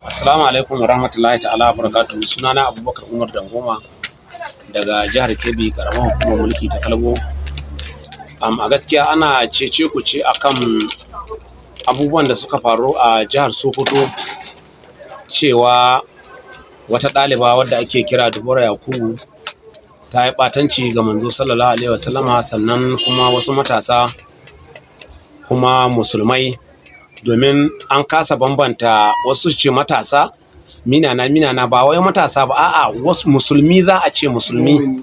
Assalamu alaikum wa rahmatullahi ta'ala wa barakatuhu. Sunana Abubakar Umar Dangoma daga jihar Kebbi, karamar hukumar mulki ta Kalgo. A gaskiya ana cece ku ce akan abubuwan da suka faru a jihar Sokoto, cewa wata ɗaliba wadda ake kira Dubura Yakubu ta yi ɓatanci ga manzo sallallahu alaihi wasallama, sannan kuma wasu matasa kuma musulmai, domin an kasa bambanta wasu ce matasa minana ba wai matasa ba, a'a wasu musulmi za a ce musulmi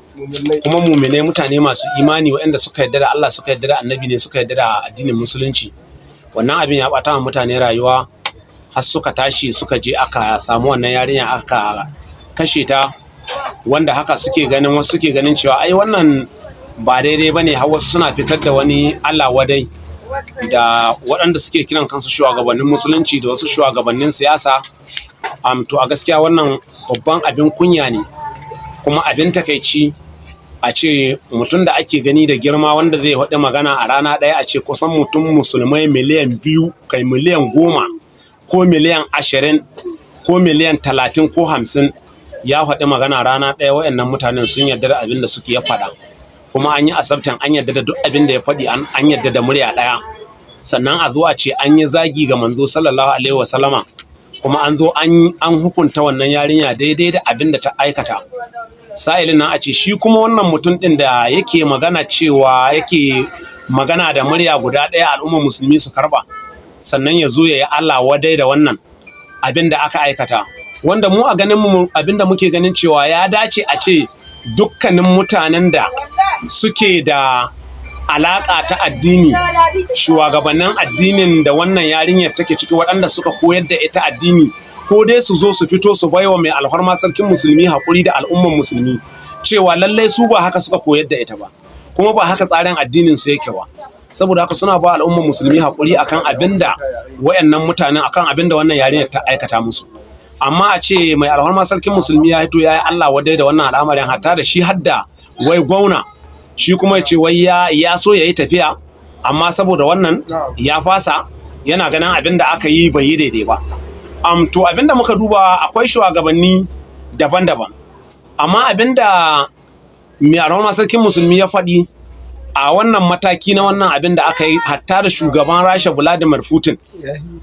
kuma mumine, mutane masu imani waɗanda suka yarda da Allah, suka yarda da annabi ne, suka yarda da addinin musulunci. Wannan abin ya ɓata wa mutane rayuwa, har suka tashi suka je aka samu wannan yarinya aka kashe ta, wanda haka suke ganin, wasu suke ganin cewa ai wannan ba daidai bane, har wasu suna fitar da wani Allah wadai da waɗanda suke kiran kansu shugabannin musulunci da wasu shugabannin siyasa. To a gaskiya wannan babban abin kunya ne, kuma abin takaici a ce mutum da ake gani da girma wanda zai faɗi magana a rana ɗaya, a ce kusan mutum musulmai miliyan 2 kai miliyan 10 ko miliyan 20 ko miliyan 30 ko 50 ya faɗi magana rana ɗaya. Waɗannan mutanen sun yarda da abin da suke ya faɗa, kuma an yi asabtan, an yarda da duk abin da ya faɗi, an yarda da murya ɗaya. Sannan a zo a ce an yi zagi ga manzo sallallahu alaihi wasallama, kuma an zo an hukunta wannan yarinya daidai da abin da ta aikata. Sa'ilin nan a ce shi kuma wannan mutum ɗin da yake magana cewa yake magana da murya guda ɗaya al'ummar musulmi su karɓa, sannan ya zo ya yi Allah wadai da wannan abin da aka aikata, wanda mu a ganin mu abin da muke ganin cewa ya dace a ce dukkanin mutanen da suke da alaƙa ta addini, shugabannin addinin da wannan yarinyar take ciki, waɗanda suka koyar da ita addini, ko dai su zo su fito su baiwa mai alfarma sarkin musulmi haƙuri da al'umman musulmi cewa lallai su ba haka suka koyar da ita ba, kuma ba haka tsarin addinin su yake ba. Saboda haka suna ba al'umman musulmi haƙuri akan abin da wayannan mutanen, akan abin da wannan yarinyar ta aikata musu. Amma a ce mai alfarma sarkin musulmi ya hito ya yi Allah wadai da wannan al'amarin, hatta da shi hadda wai gwauna, shi kuma ce wai ya so ya yi tafiya, amma saboda wannan ya fasa, yana ganin abin da aka yi bai yi daidai ba. To abin da muka duba, akwai shugabanni daban-daban, amma abin da mai alfarma sarkin musulmi ya faɗi a wannan mataki na wannan abin da aka yi, hatta da shugaban Rasha Vladimir Putin,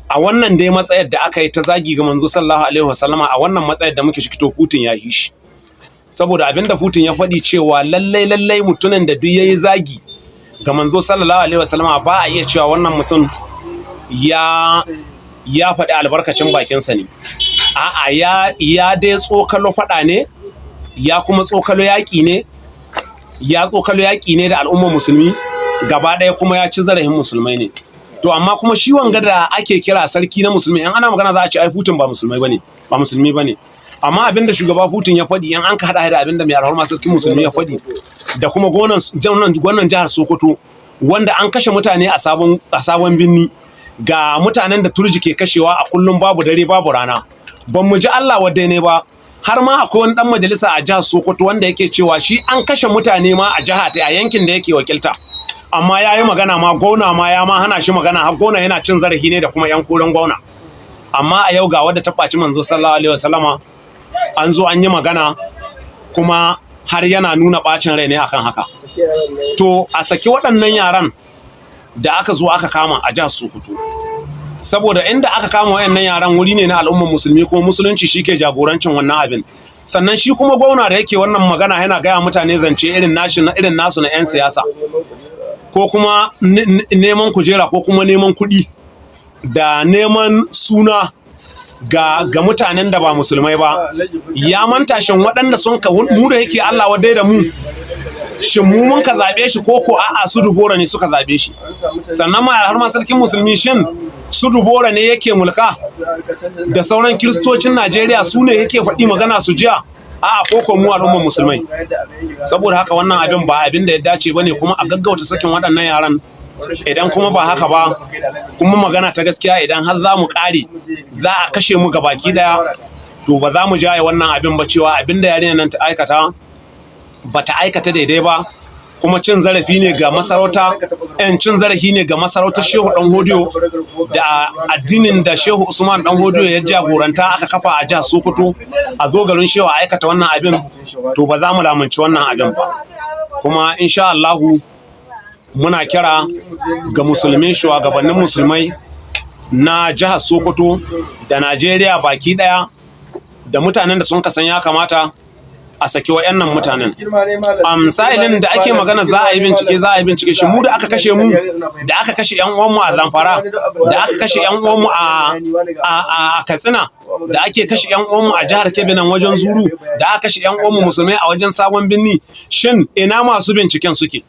a wannan dai matsayar da aka yi ta zagi ga manzo sallallahu alaihi wasallama, a wannan matsayar da muke ciki, to Putin ya yi shi. Saboda abin da Putin ya faɗi cewa lallai mutumin da duk yayi zagi ga manzo sallallahu alaihi wasallama, ba a iya cewa wannan mutum ya faɗi albarkacin bakinsa ne, a'a ya dai tsokalo faɗa ne, ya kuma tsokalo yaƙi ne, ya tsokalo yaƙi ne da al'ummar musulmi gaba ɗaya, kuma ya ci zarafin musulmai ne. To amma kuma shi wanga da ake kira sarki na musulmi, in ana magana za a ce ai Putin ba musulmi bane. Amma abin da shugaba Putin ya faɗi, in an ka haɗa da abin da mai alfarma sarkin musulmi ya faɗi, da kuma gwaunan jihar Sokoto, wanda an kashe mutane a sabon birni, ga mutanen da turji ke kashewa a kullum, babu dare babu rana, ban mu ji Allah wadai ne ba. Har ma akwai wani dan majalisa a jihar Sokoto wanda yake cewa shi an kashe mutane ma a jiha ta, a yankin da yake wakilta, amma ya yi magana ma gwauna ma ya ma hana shi magana, har gwauna yana cin zarafi ne da kuma yan koren gwauna. Amma a yau ga wadda ta ɓaci manzo sallallahu alaihi wasallama, an zo an yi magana, kuma har yana nuna ɓacin rai ne akan haka. To a saki waɗannan yaran da aka zo aka kama a jihar Sokoto, saboda inda aka kama wayannan yaran wuri ne na al'ummar musulmi, kuma musulunci shi ke jagorancin wannan abin. Sannan shi kuma gwauna da yake wannan magana yana gaya mutane zance irin nasu na 'yan siyasa, ko kuma neman kujera, ko kuma neman kuɗi da neman suna ga mutanen da ba musulmai ba. Ya manta shin waɗanda sun ka mu da yake Allah wadai da mu, shin mu mun ka zaɓe shi, ko a'a su Dubora ne suka zaɓe shi? Sannan ma har ma sarkin musulmi, shin su Dubora ne yake mulka da sauran kiristocin Najeriya, su ne yake faɗi magana su jiya, a'a ko mu al'ummar musulmai? Saboda haka wannan abin ba abin da ya dace bane, kuma a gaggauta sakin waɗannan yaran. Idan kuma ba haka ba, kuma magana ta gaskiya, idan har za mu ƙare za a kashe mu gabaki ɗaya, to ba za mu jaye wannan abin ba, cewa abin da yarinyar nan ta aikata ba ta aikata daidai ba, kuma cin zarafi ne ga masarauta, cin zarafi ne ga masarautar Shehu Dan Hodiyo da addinin da Shehu Usman Dan Hodiyo ya jagoranta aka kafa a jihar Sokoto. A zo garin Shehu a aikata wannan abin, to ba za mu lamunci wannan abin ba. Kuma insha Allahu muna kira ga musulmin shugabannin musulmai na jihar Sokoto da Najeriya baki daya da mutanen da sun kasan ya kamata a saki wa'annan mutanen. Sa'ilin da ake magana za a yi bincike shi mu da aka kashe mu, da aka kashe yan uwanmu a Zamfara, da aka kashe yan uwanmu a Katsina, da ake kashe yan uwanmu a jihar Kebbi nan wajen Zuru, da aka kashe yan uwanmu musulmai a wajen Sabon Birni. Shin ina masu binciken suke?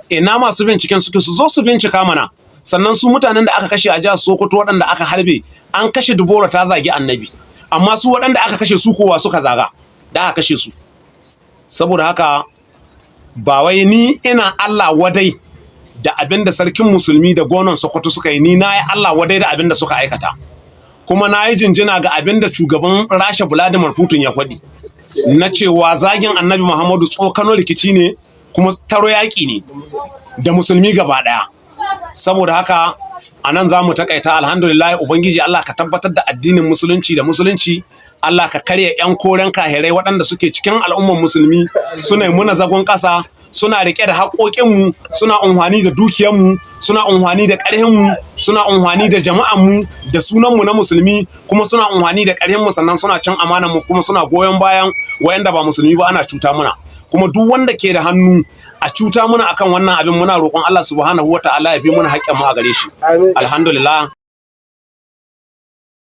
Ina masu binciken suke? Su zo su bincika mana. Sannan su mutanen da aka kashe a jihar Sokoto waɗanda aka harbe, an kashe Dubora ta zagi Annabi, amma su waɗanda aka kashe su kowa suka zaga da aka kashe su. Saboda haka ba wai ni ina Allah wadai da abin da sarkin musulmi da gwaunan Sokoto suka yi, ni na yi Allah wadai da abin da suka aikata, kuma na yi jinjina ga abin da shugaban Rasha Vladimir Putin ya faɗi na cewa zagin Annabi Muhammadu tsokano rikici ne kuma taro yaƙi ne da musulmi gaba ɗaya. Saboda haka a nan za mu takaita. Alhamdulillah, Ubangiji Allah ka tabbatar da addinin musulunci da musulunci. Allah ka karya 'yan koren kahirai waɗanda suke cikin al'ummar musulmi, suna yi muna zagon ƙasa, suna riƙe da haƙoƙinmu, suna unhwani da dukiyarmu, suna unhwani da ƙarhinmu, suna unhwani da jama'anmu da sunanmu na musulmi, kuma suna unhwani da ƙarhinmu, sannan suna cin amanarmu, kuma suna goyon bayan wayanda ba musulmi ba ana cuta muna. Kuma duk wanda ke da hannu a cuta muna akan wannan abin, muna roƙon Allah subhanahu wa ta'ala ya bi muna haƙƙin mu a gare shi. Alhamdulillah.